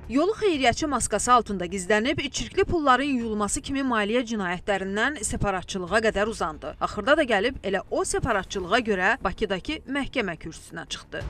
Yolu xeyriyyətçi maskası altında gizlənib, çirkli pulların yuyulması kimi maliyyə cinayətlərindən separatçılığa qədər uzandı. Axırda da gəlib elə o separatçılığa görə Bakıdakı məhkəmə kürsüsünə çıxdı.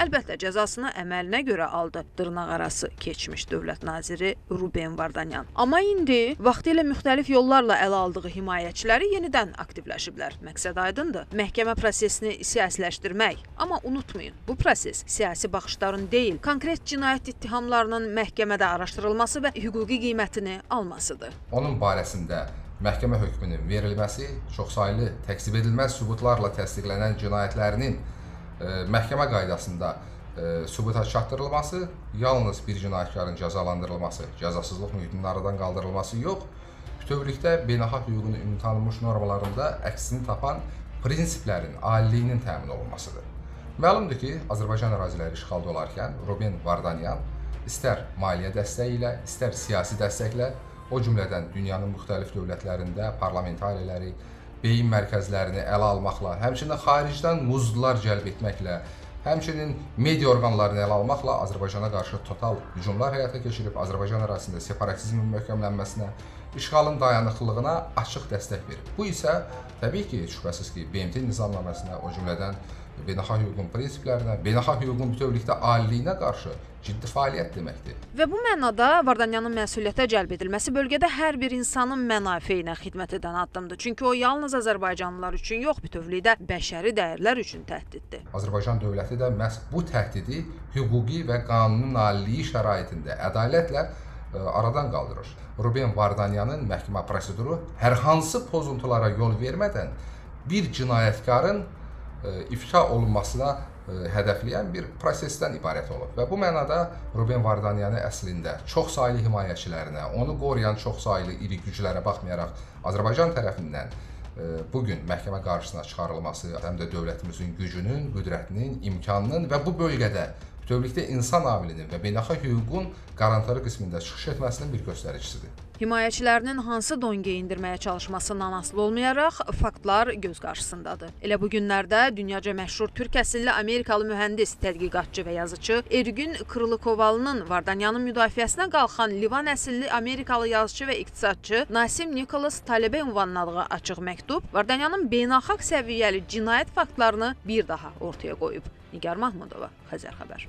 Əlbəttə, cəzasını əməlinə görə aldı dırnaqarası keçmiş dövlət naziri Ruben Vardanyan. Amma indi vaxtilə müxtəlif yollarla ələ aldığı himayəçiləri yenidən aktivləşiblər. Məqsəd aydındır, məhkəmə prosesini siyasiləşdirmək. Amma unutmayın, bu proses siyasi baxışların deyil, konkret cinayət ittihamlarının məhkəmədə araşdırılması və hüquqi qiymətini almasıdır. Onun barəsində məhkəmə hökmünün verilməsi, çoxsaylı təkzib edilməz sübutlarla təsdiqlənən cinayətlərinin məhkəmə qaydasında sübuta çatdırılması, yalnız bir cinayətkarın cəzalandırılması, cəzasızlıq mühitinin aradan qaldırılması yox, bütövlükdə beynəlxalq hüququn ümumi tanınmış normalarında əksini tapan prinsiplərin aliliyinin təmin olunmasıdır. Məlumdur ki, Azərbaycan əraziləri işğalda olarkən Ruben Vardanyan istər maliyyə dəstəyi ilə, istər siyasi dəstəklə, o cümlədən dünyanın müxtəlif dövlətlərində parlamentariləri, beyin mərkəzlərini ələ almaqla, həmçinin xaricdən muzlular cəlb etməklə, həmçinin media orqanlarını ələ almaqla Azərbaycana qarşı total hücumlar həyata keçirib, Azərbaycan ərazisində separatizmin möhkəmlənməsinə, işğalın dayanıqlılığına açıq dəstək verir. Bu isə təbii ki, şübhəsiz ki, BMT nizamnaməsinə, o cümlədən beynəlxalq hüququn prinsiplərinə, beynəlxalq hüququn bütövlükdə aliliyinə qarşı ciddi fəaliyyət deməkdir. Və bu mənada Vardanyanın məsuliyyətə cəlb edilməsi bölgədə hər bir insanın mənafeyinə xidmət edən addımdır. Çünki o yalnız Azərbaycanlılar üçün yox, bütövlükdə bəşəri dəyərlər üçün təhdiddir. Azərbaycan dövləti də məhz bu təhdidi hüquqi və qanunun aliliyi şəraitində ədalətlə aradan qaldırır. Ruben Vardanyanın məhkəmə proseduru hər hansı pozuntulara yol vermədən bir cinayətkarın ifşa olunmasına hədəfləyən bir prosesdən ibarət olub. Və bu mənada Ruben Vardanyanı əslində çoxsaylı himayəçilərinə, onu qoruyan çoxsaylı iri güclərə baxmayaraq Azərbaycan tərəfindən bugün məhkəmə qarşısına çıxarılması həm də dövlətimizin gücünün, qüdrətinin, imkanının və bu bölgədə bütövlükdə insan amilinin və beynəlxalq hüququn qarantları qismində çıxış etməsinin bir göstəricisidir. Himayəçilərinin hansı don geyindirməyə çalışmasından asılı olmayaraq faktlar göz qarşısındadır. Elə bu günlərdə dünyaca məşhur türk əsilli Amerikalı mühəndis, tədqiqatçı və yazıcı Ergün Krılıkovalının Vardanyanın müdafiəsinə qalxan Livan əsilli Amerikalı yazıcı və iqtisadçı Nasim Nikolas Talebə ünvanladığı açıq məktub Vardanyanın beynəlxalq səviyyəli cinayət faktlarını bir daha ortaya qoyub. Nigar Mahmudova, Xəzər xəbər.